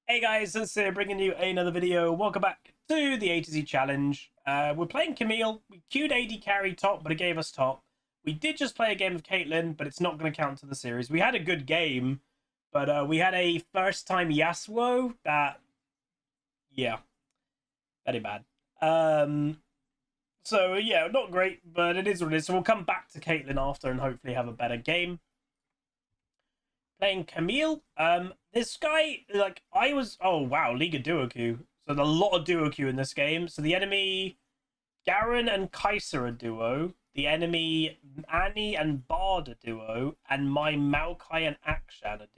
Hey guys, this is bringing you another video. Welcome back to the A to Z challenge. We're playing Camille. We queued AD carry top, but it gave us top. We did just play a game of Caitlyn, but it's not going to count to the series. We had a good game, but we had a first time Yasuo that, yeah, very bad. So yeah, not great, but it is what it is. So we'll come back to Caitlyn after and hopefully have a better game. Playing Camille. This guy, like, oh wow, League of Duo queue. So there's a lot of duo queue in this game. So the enemy, Garen and Kaiser are duo. The enemy, Annie and Bard are duo. And my Maokai and Akshan are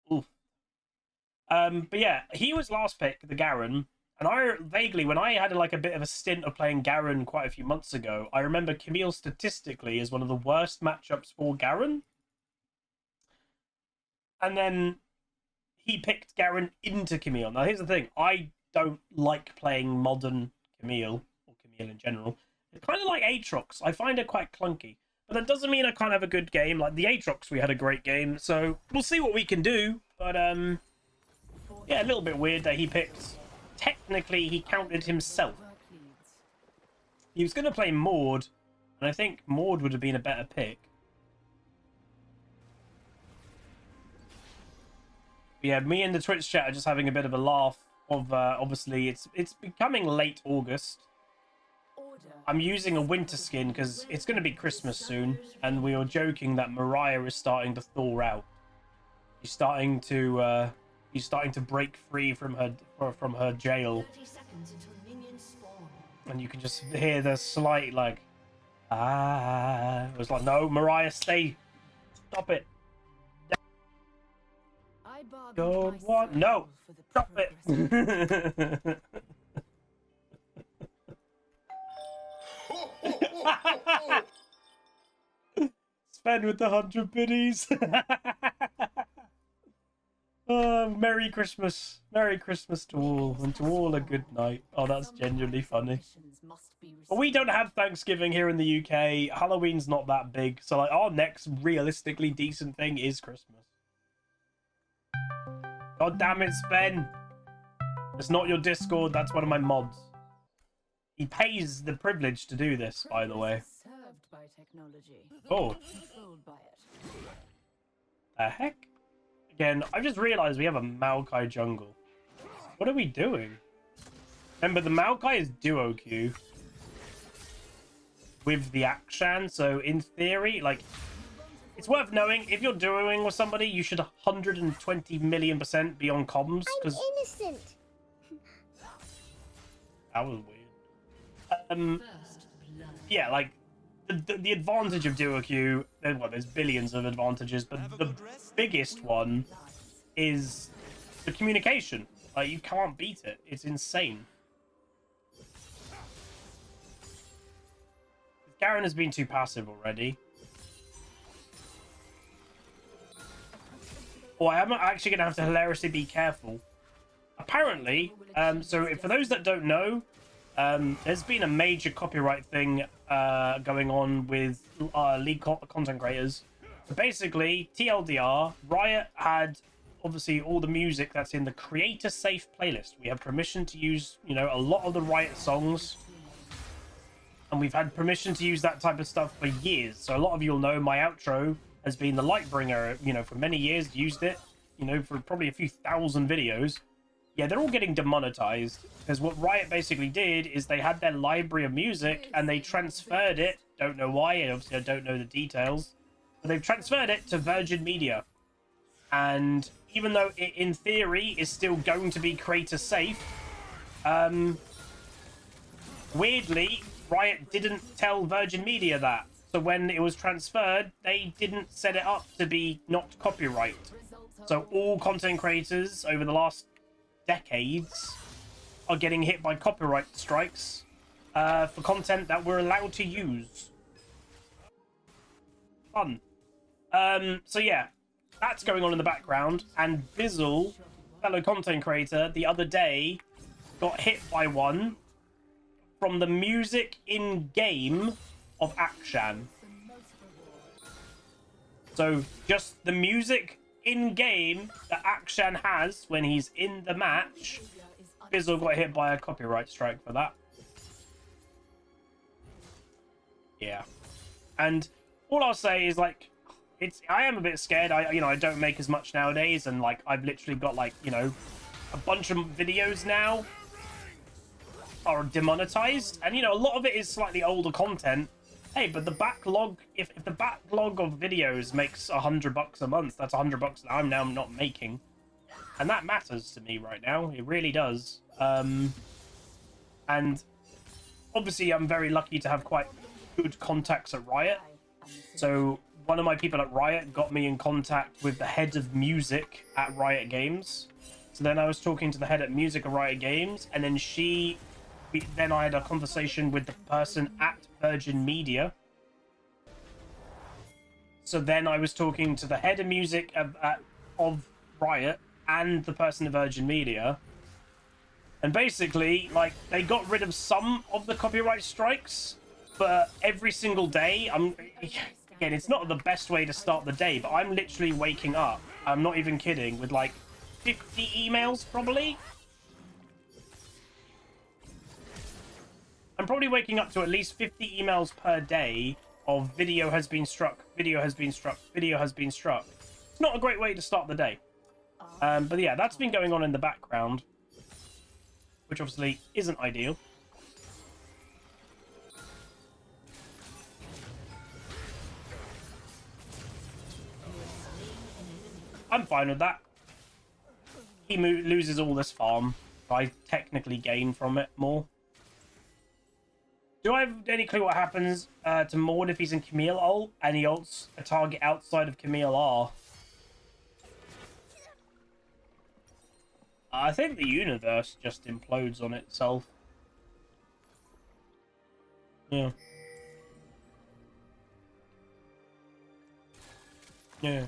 duo. Oof. But yeah, he was last pick, the Garen. And I vaguely, when I had like a bit of a stint of playing Garen quite a few months ago, I remember Camille statistically is one of the worst matchups for Garen. And then he picked Garen into Camille. Now, here's the thing. I don't like playing modern Camille, or Camille in general. It's kind of like Aatrox. I find it quite clunky. But that doesn't mean I can't have a good game. Like the Aatrox, we had a great game. So we'll see what we can do. But, yeah, a little bit weird that he picked... Technically, he counted himself. He was going to play Maud. And I think Maud would have been a better pick. Yeah, me and the Twitch chat are just having a bit of a laugh of obviously it's becoming late August. I'm using a winter skin because it's going to be Christmas soon, and we were joking that Mariah is starting to thaw out. He's starting to break free from her jail, and you can just hear the slight like it was like, no, Mariah, stay, stop it. Don't want... No! Stop it! Spend with the 100 biddies. Oh, Merry Christmas. Merry Christmas to all, and to all a good night. Oh, that's genuinely funny. But we don't have Thanksgiving here in the UK. Halloween's not that big. So, like, our next realistically decent thing is Christmas. God damn it, Sven. It's not your Discord, that's one of my mods. He pays the privilege to do this, by the way. Oh. The heck? Again, I've just realized we have a Maokai jungle. What are we doing? Remember, the Maokai is duo queue with the Akshan, so in theory, like... It's worth knowing, if you're duoing with somebody, you should 120 million% be on comms. I'm innocent. That was weird. Yeah, like, the advantage of duo queue, well, there's billions of advantages, but the biggest one is the communication. Like, you can't beat it. It's insane. Garen has been too passive already. Oh, I am actually going to have to hilariously be careful. Apparently, so for those that don't know, there's been a major copyright thing going on with League content creators. So basically, TLDR, Riot had obviously all the music that's in the creator safe playlist. We have permission to use, you know, a lot of the Riot songs. And we've had permission to use that type of stuff for years. So a lot of you'll know my outro has been the Lightbringer, you know, for many years, used it, you know, for probably a few thousand videos. Yeah, they're all getting demonetized, because what Riot basically did is they had their library of music, and they transferred it, don't know why, and obviously I don't know the details, but they've transferred it to Virgin Media. And even though it, in theory, is still going to be creator safe, weirdly, Riot didn't tell Virgin Media that. So when it was transferred, they didn't set it up to be not copyright. So all content creators over the last decades are getting hit by copyright strikes for content that we're allowed to use. Fun. So yeah, that's going on in the background. And Bizzle, fellow content creator, the other day got hit by one from the music in-game of Akshan. So just the music in-game that Akshan has when he's in the match. Bizzle got hit by a copyright strike for that. Yeah. And all I'll say is, like, I am a bit scared. I don't make as much nowadays, and, like, I've literally got, like, a bunch of videos now are demonetized, and a lot of it is slightly older content. Hey, but the backlog, if the backlog of videos makes $100 a month, that's $100 that I'm now not making, and that matters to me right now. It really does. And obviously I'm very lucky to have quite good contacts at Riot. So one of my people at Riot got me in contact with the head of music at Riot Games. So then I was talking to the head of music at Riot Games, and then then I had a conversation with the person at Virgin Media. So then I was talking to the head of music of Riot and the person at Virgin Media. And basically, like, they got rid of some of the copyright strikes, but every single day, again, it's not the best way to start the day, but I'm literally waking up, I'm not even kidding, with like 50 emails probably. I'm probably waking up to at least 50 emails per day of video has been struck, video has been struck, video has been struck. It's not a great way to start the day. But yeah, that's been going on in the background, which obviously isn't ideal. I'm fine with that. He loses all this farm. I technically gain from it more. Do I have any clue what happens to Maud if he's in Camille ult and he ults a target outside of Camille R? I think the universe just implodes on itself. Yeah. Yeah.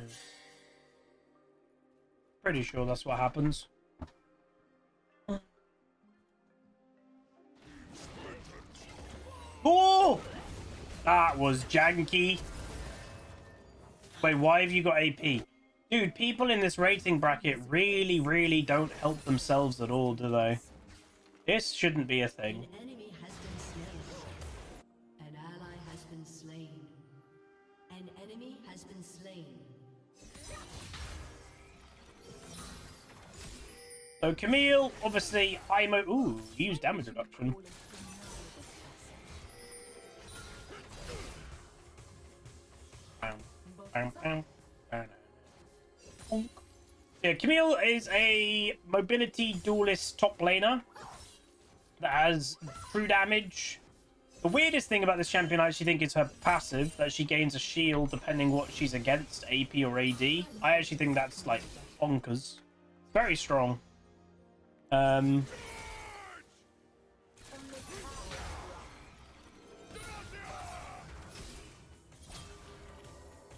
Pretty sure that's what happens. Oh! That was janky. Wait, why have you got AP? Dude, people in this rating bracket really, really don't help themselves at all, do they? This shouldn't be a thing. An enemy has been slain. An ally has been slain. An enemy has been slain. So Camille, obviously, ooh, use damage reduction. Yeah, Camille is a mobility duelist top laner that has true damage. The weirdest thing about this champion, I actually think, is her passive, that she gains a shield depending what she's against, AP or AD. I actually think that's, like, bonkers. Very strong.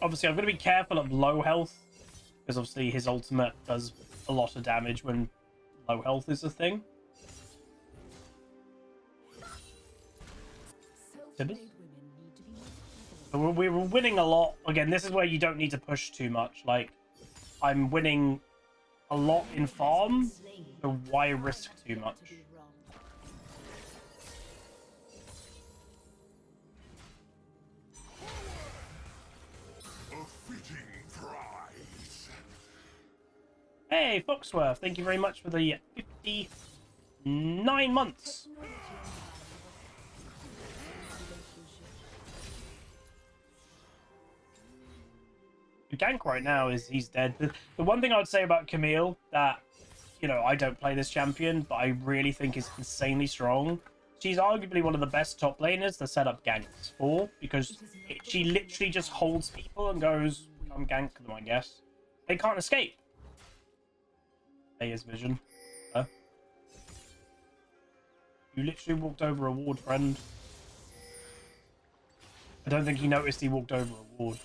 Obviously, I'm going to be careful of low health, because obviously his ultimate does a lot of damage when low health is a thing. So we're winning a lot. Again, this is where you don't need to push too much. Like, I'm winning a lot in farm, so why risk too much? Hey, Foxworth, thank you very much for the 59 months. The gank right now is he's dead. The one thing I would say about Camille that, I don't play this champion, but I really think is insanely strong. She's arguably one of the best top laners to set up ganks for, because she literally just holds people and goes, come gank them, I guess. They can't escape. His vision. Huh? You literally walked over a ward, friend. I don't think he noticed he walked over a ward. It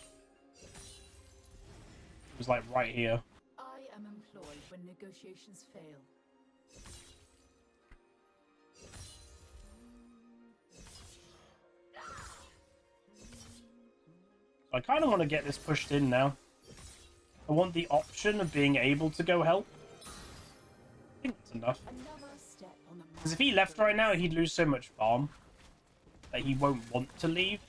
was like right here. I am employed when negotiations fail. I kind of want to get this pushed in now. I want the option of being able to go help. I think it's enough. Another step on the Because if he left right now, he'd lose so much farm that he won't want to leave.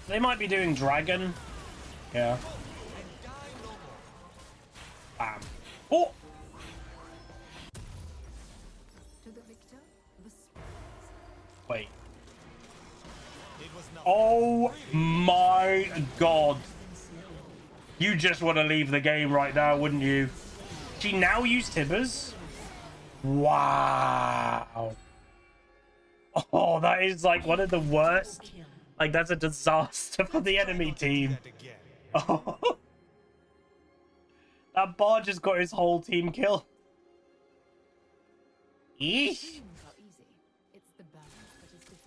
They might be doing dragon. Yeah. Bam. Oh! to the victor, the spoils. Wait. Oh my god. You just want to leave the game right now, wouldn't you? She now used Tibbers? Wow. Oh, that is like one of the worst. Like, that's a disaster for the enemy team. Oh. That bar just got his whole team killed. Eesh. Things are easy. It's the balance that is difficult.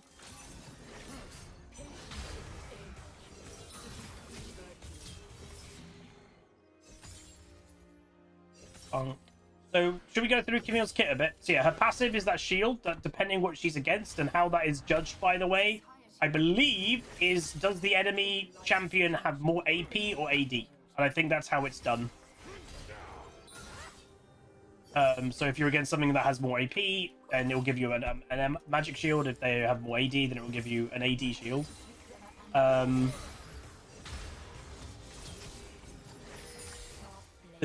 So, should we go through Camille's kit a bit? So yeah, her passive is that shield, that depending what she's against and how that is judged, by the way, I believe is, does the enemy champion have more AP or AD? And I think that's how it's done. So if you're against something that has more AP, then it will give you an magic shield. If they have more AD, then it will give you an AD shield. The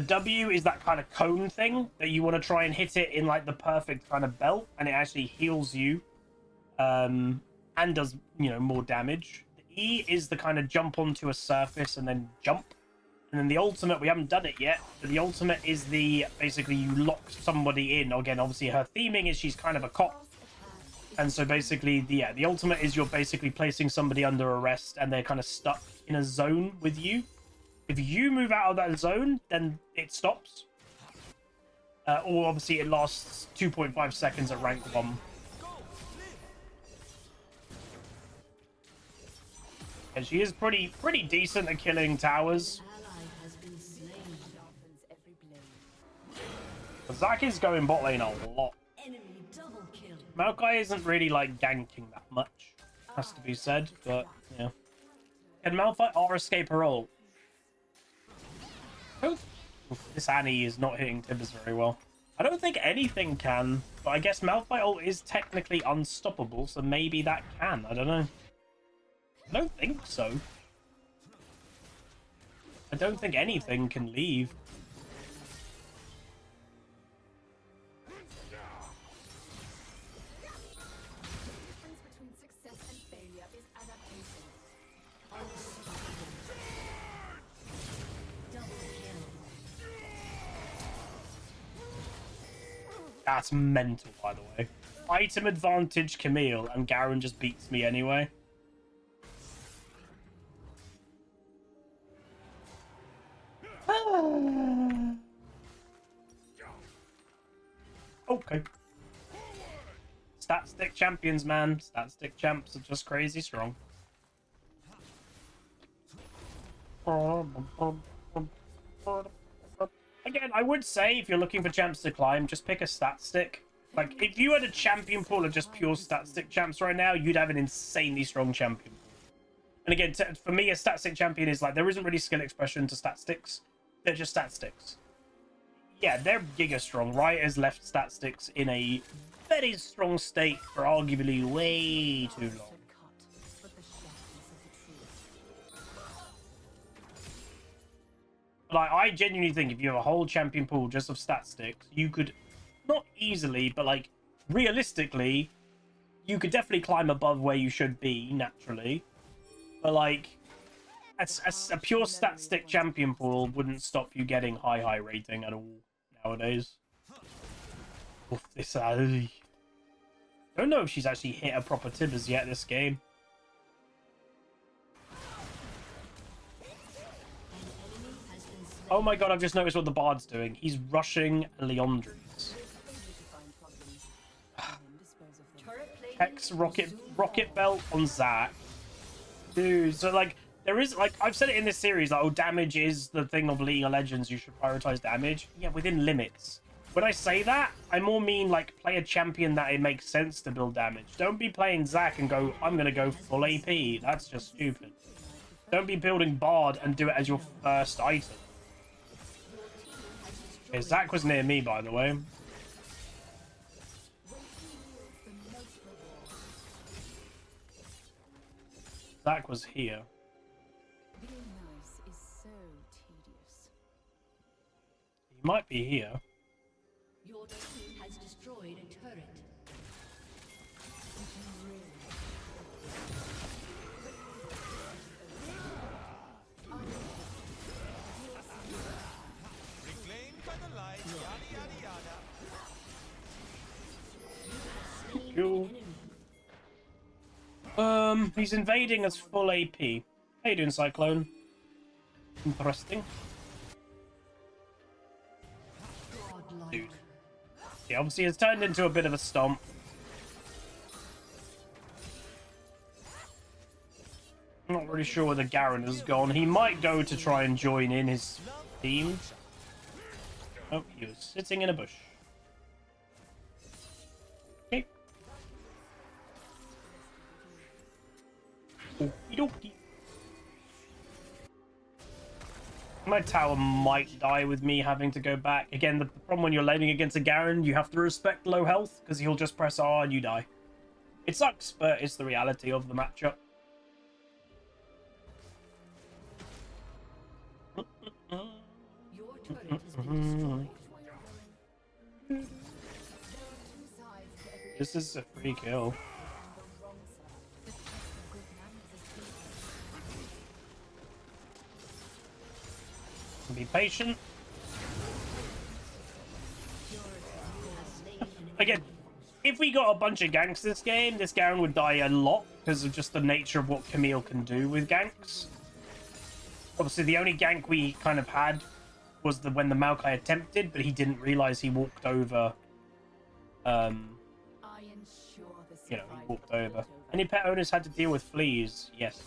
W is that kind of cone thing that you want to try and hit it in like the perfect kind of belt, and it actually heals you, and does, you know, more damage. The E is the kind of jump onto a surface and then jump. And then the ultimate, we haven't done it yet, but the ultimate is the, basically you lock somebody in. Again, obviously her theming is she's kind of a cop. And so basically, the ultimate is you're basically placing somebody under arrest and they're kind of stuck in a zone with you. If you move out of that zone, then it stops. Or obviously it lasts 2.5 seconds at rank 1. And she is pretty decent at killing towers. Sharpens every blade. Zac is going bot lane a lot. Enemy double kill. Maokai isn't really like ganking that much, has to be said, but yeah. Can Malphite R escape her ult? This Annie is not hitting Tibbers very well. I don't think anything can, but I guess Malphite ult is technically unstoppable, so maybe that can. I don't know. I don't think so. I don't think anything can leave. The difference between success and failure is adaptation. Double kill. That's mental, by the way. Item advantage Camille, and Garen just beats me anyway. Okay. Stat stick champions, man. Stat stick champs are just crazy strong. Again, I would say if you're looking for champs to climb, just pick a stat stick. Like, if you had a champion pool of just pure stat stick champs right now, you'd have an insanely strong champion. And again, for me, a stat stick champion is like, there isn't really skill expression to stat sticks. They're just stat sticks. Yeah, they're giga strong. Riot has left stat sticks in a very strong state for arguably way too long. Cut, but the sharpness of the truth. Like, I genuinely think if you have a whole champion pool just of stat sticks, you could, not easily, but like, realistically, you could definitely climb above where you should be, naturally. But like, a pure stat stick champion pool wouldn't stop you getting high rating at all nowadays. Oof, this, I don't know if she's actually hit a proper Tibbers yet this game. Oh my god, I've just noticed what the Bard's doing. He's rushing Leandres. Hex rocket belt on Zac. Dude, so like, there is, like, I've said it in this series, like, oh, damage is the thing of League of Legends, you should prioritize damage. Yeah, within limits. when I say that, I more mean like play a champion that it makes sense to build damage. Don't be playing Zac and go, I'm gonna go full AP. That's just stupid. Don't be building Bard and do it as your first item. Okay, Zac was near me, by the way. Zac was here. Being nice is so tedious. He might be here. Your team has destroyed a turret. Reclaimed by the light, yada yada yada. Cool. He's invading us full AP. How you doing, Cyclone? Interesting. Dude. Yeah, obviously it's turned into a bit of a stomp. I'm not really sure where the Garen has gone. He might go to try and join in his team. Oh, he was sitting in a bush. Okay. Okie dokie. My tower might die with me having to go back. Again, the problem when you're laning against a Garen, you have to respect low health because he'll just press R and you die. It sucks, but it's the reality of the matchup. Your turret has been destroyed. This is a free kill. Be patient. Again, if we got a bunch of ganks this game, this Garen would die a lot because of just the nature of what Camille can do with ganks. Obviously, the only gank we kind of had was when the Maokai attempted, but he didn't realize he walked over. You know, he walked over. Any pet owners had to deal with fleas? Yes,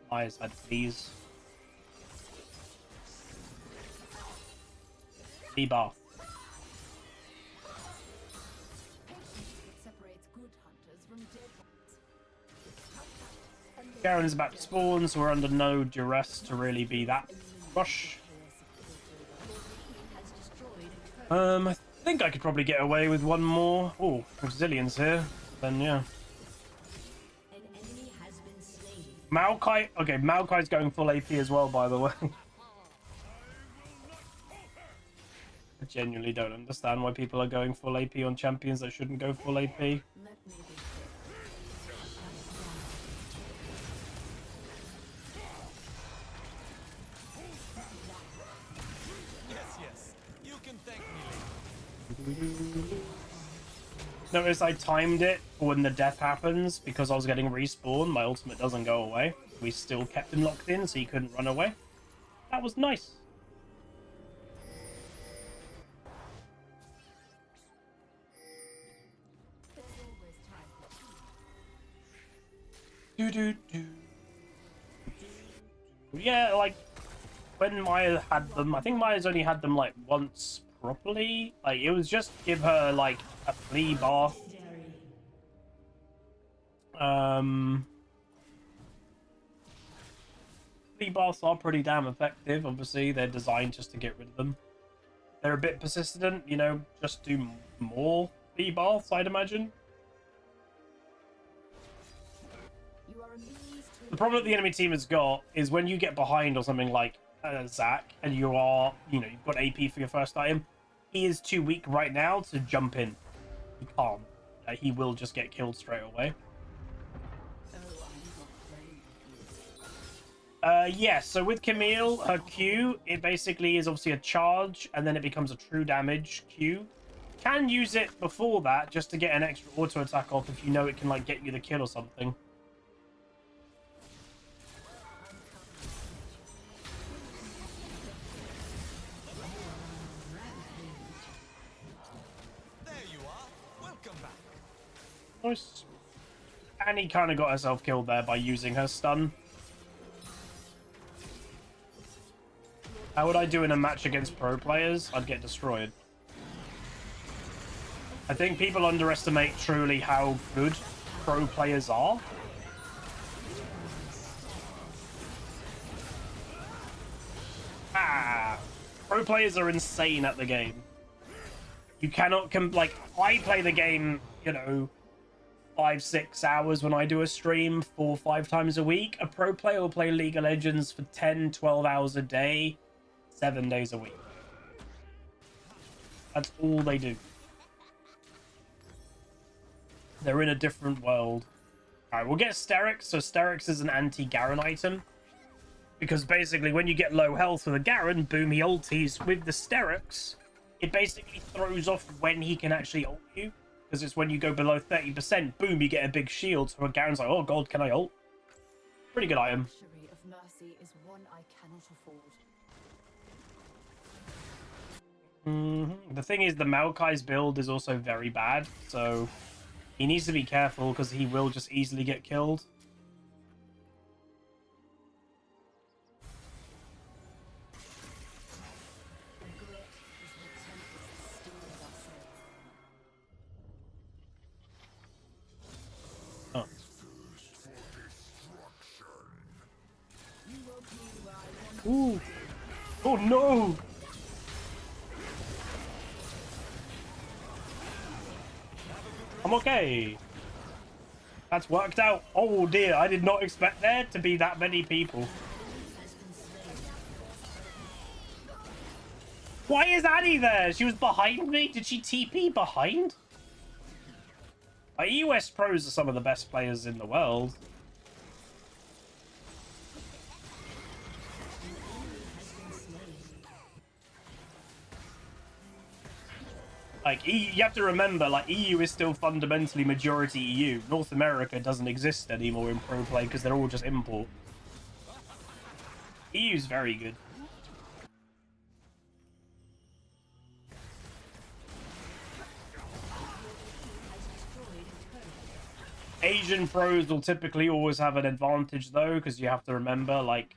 Liars had fleas. Flea bath. Garen's about to spawn, so we're under no duress to really be that rush. I think I could probably get away with one more. Oh, if Zillion's here, then yeah. An enemy has been slain. Maokai. Okay, Maokai's going full AP as well, by the way. I genuinely don't understand why people are going full AP on champions that shouldn't go full AP. Let me be. Yes, you can thank me later. Notice I timed it for when the death happens because I was getting respawned. My ultimate doesn't go away. We still kept him locked in so he couldn't run away. That was nice. Yeah, like when Maya had them, I think Maya's only had them like once properly. Like it was just give her like a flea bath. Flea baths are pretty damn effective. Obviously, they're designed just to get rid of them. They're a bit persistent, you know, just do more flea baths, I'd imagine. The problem that the enemy team has got is when you get behind or something like Zac and you are, you know, you've got AP for your first item, he is too weak right now to jump in. He can't. He will just get killed straight away. Yeah, so with Camille, her Q, it basically is obviously a charge and then it becomes a true damage Q. Can use it before that just to get an extra auto attack off if you know it can like get you the kill or something. Nice. And he kind of got herself killed there by using her stun. How would I do in a match against pro players? I'd get destroyed. I think people underestimate truly how good pro players are. Pro players are insane at the game. You cannot like, I play the game, you know, 5-6 hours when I do a stream 4-5 times a week. A pro player will play League of Legends for 10-12 hours a day, 7 days a week. That's all they do. They're in a different world. Alright, we'll get Sterix. So Sterix is an anti-Garen item. Because basically when you get low health with a Garen, boom, he ulties. With the Sterix, it basically throws off when he can actually ult you. Because it's when you go below 30%, boom, you get a big shield. So a Garen's like, oh god, can I ult? Pretty good item. Luxury of mercy is one I cannot afford. The thing is, the Maokai's build is also very bad. So he needs to be careful because he will just easily get killed. Oh. Ooh. Oh no! I'm okay. That's worked out. Oh dear, I did not expect there to be that many people. Why is Annie there? She was behind me? Did she TP behind? US pros are some of the best players in the world. Like, you have to remember, like, EU is still fundamentally majority EU. North America doesn't exist anymore in pro play because they're all just import. EU's very good. Asian pros will typically always have an advantage, though, because you have to remember, like,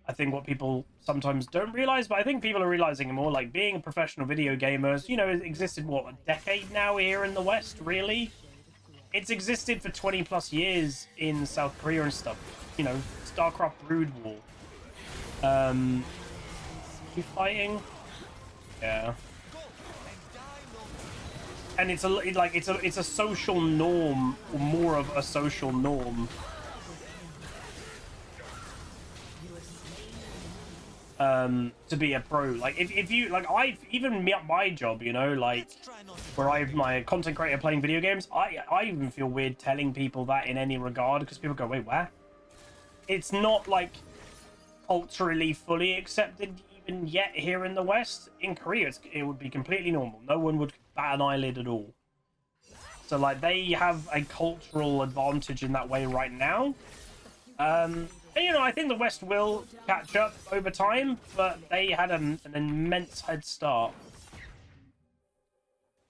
I think what people sometimes don't realize, but I think people are realizing it more, like, being a professional video gamer, you know, it existed, what, a decade now here in the West, really? It's existed for 20 plus years in South Korea and stuff. You know, StarCraft Brood War. You fighting? Yeah. And it's a social norm, or more of a social norm. To be a pro, like if you like, I've even my job, you know, like where I'm my content creator playing video games, I even feel weird telling people that in any regard, because people go, wait, where? It's not like culturally fully accepted even yet here in the West. In Korea, it would be completely normal. No one would bat an eyelid at all. So like, they have a cultural advantage in that way right now. And, you know, I think the West will catch up over time, but they had an immense head start.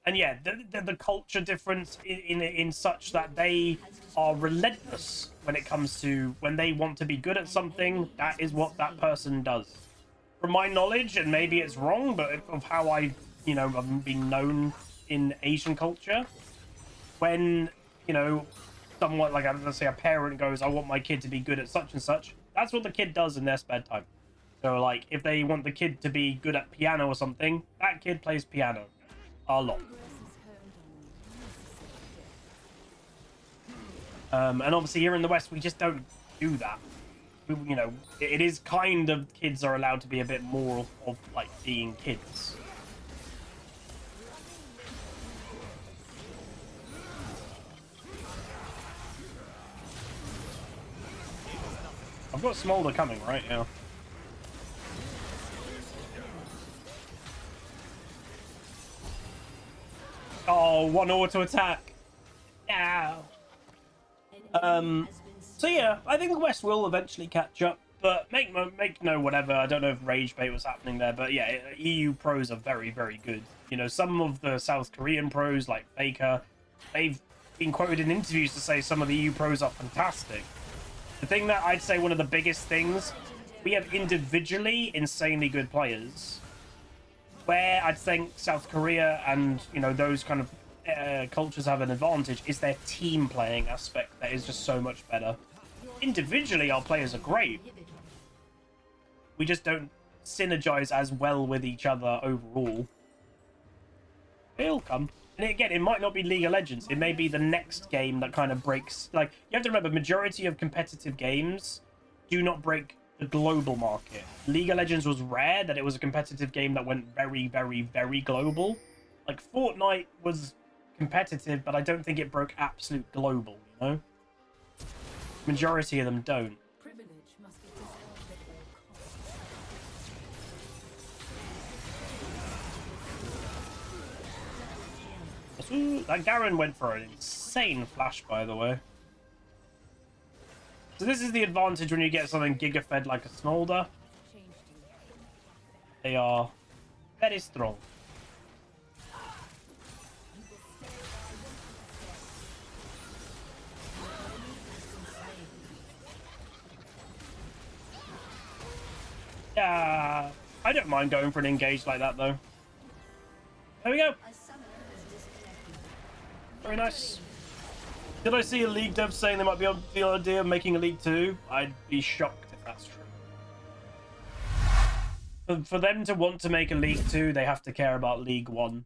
And yeah, the culture difference in such that they are relentless when it comes to when they want to be good at something. That is what that person does. From my knowledge, and maybe it's wrong, but of how I, you know, I've been known in Asian culture, when, you know, someone, like, let's say a parent goes, I want my kid to be good at such and such, that's what the kid does in their spare time. So, like, if they want the kid to be good at piano or something, that kid plays piano a lot. And obviously here in the West, we just don't do that. You know, it is kind of, kids are allowed to be a bit more of like, being kids. I've got Smolder coming right now. Oh, one auto attack. Yeah. So yeah, I think the West will eventually catch up, but make no whatever. I don't know if rage bait was happening there, but yeah, EU pros are very, very good. You know, some of the South Korean pros, like Faker, they've been quoted in interviews to say some of the EU pros are fantastic. The thing that I'd say, one of the biggest things, we have individually insanely good players, where I'd think South Korea and, you know, those kind of cultures have an advantage is their team playing aspect that is just so much better. Individually, our players are great. We just don't synergize as well with each other overall. It'll come. And again, it might not be League of Legends. It may be the next game that kind of breaks... Like, you have to remember, majority of competitive games do not break the global market. League of Legends was rare that it was a competitive game that went very, very, very global. Like, Fortnite was competitive, but I don't think it broke absolute global, you know? Majority of them don't. Privilege must be preserved at all costs. Ooh, that Garen went for an insane flash, by the way. So this is the advantage when you get something giga-fed like a Smolder. Changed you. They are very strong. Yeah, I don't mind going for an engage like that, though. There we go. Very nice. Did I see a League dev saying they might be on the idea of making a League 2? I'd be shocked if that's true. For them to want to make a League 2, they have to care about League 1.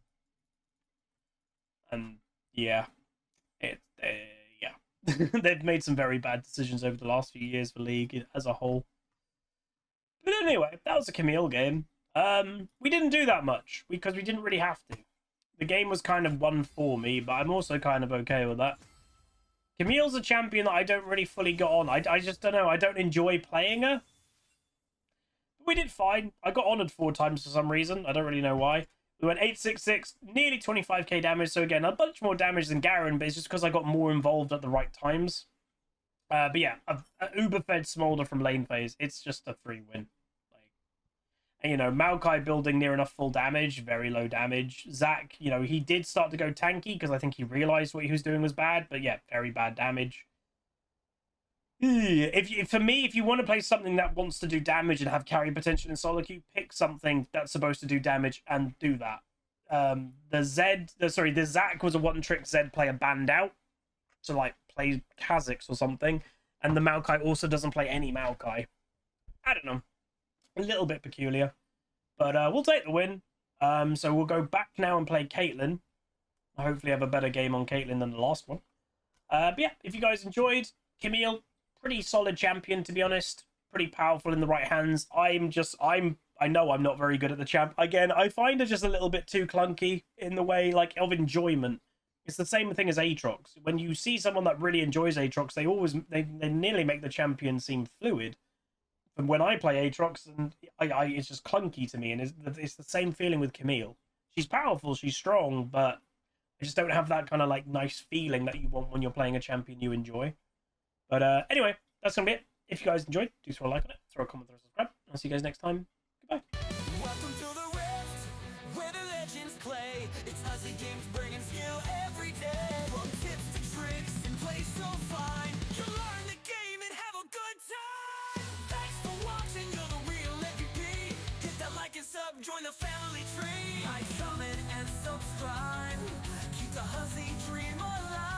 And yeah, yeah. They've made some very bad decisions over the last few years for League as a whole. But anyway, that was a Camille game. We didn't do that much because we didn't really have to. The game was kind of won for me, but I'm also kind of okay with that. Camille's a champion that I don't really fully get on. I just don't know. I don't enjoy playing her. We did fine. I got honored 4 times for some reason. I don't really know why. We went 866, nearly 25k damage. So again, a bunch more damage than Garen, but it's just because I got more involved at the right times. But yeah, an uber-fed Smolder from lane phase. It's just a free win. And, you know, Maokai building near enough full damage, very low damage. Zac, you know, he did start to go tanky because I think he realized what he was doing was bad. But yeah, very bad damage. For me, if you want to play something that wants to do damage and have carry potential in solo queue, pick something that's supposed to do damage and do that. The Zac was a one-trick Zed player banned out to like play Kha'Zix or something, and the Maokai also doesn't play any Maokai. I don't know, a little bit peculiar, but we'll take the win. So we'll go back now and play Caitlyn. Hopefully have a better game on Caitlyn than the last one. But yeah, if you guys enjoyed, Camille, pretty solid champion, to be honest. Pretty powerful in the right hands. I know I'm not very good at the champ. Again, I find her just a little bit too clunky in the way, like, of enjoyment. It's the same thing as Aatrox. When you see someone that really enjoys Aatrox, they nearly make the champion seem fluid. And when I play Aatrox, and it's just clunky to me, and it's the same feeling with Camille. She's powerful, she's strong, but I just don't have that kind of like nice feeling that you want when you're playing a champion you enjoy. But anyway, that's gonna be it. If you guys enjoyed, do throw a like on it, throw a comment, throw a subscribe. I'll see you guys next time. Goodbye. Welcome to the Rift, where the legends play. It's Aussie games bringing skill every day. From tips to tricks and play so fine. You'll learn the game and have a good time. Thanks for watching, you're the real MVP. Hit that like and sub, join the family tree. Like, comment and subscribe. Keep the Aussie dream alive.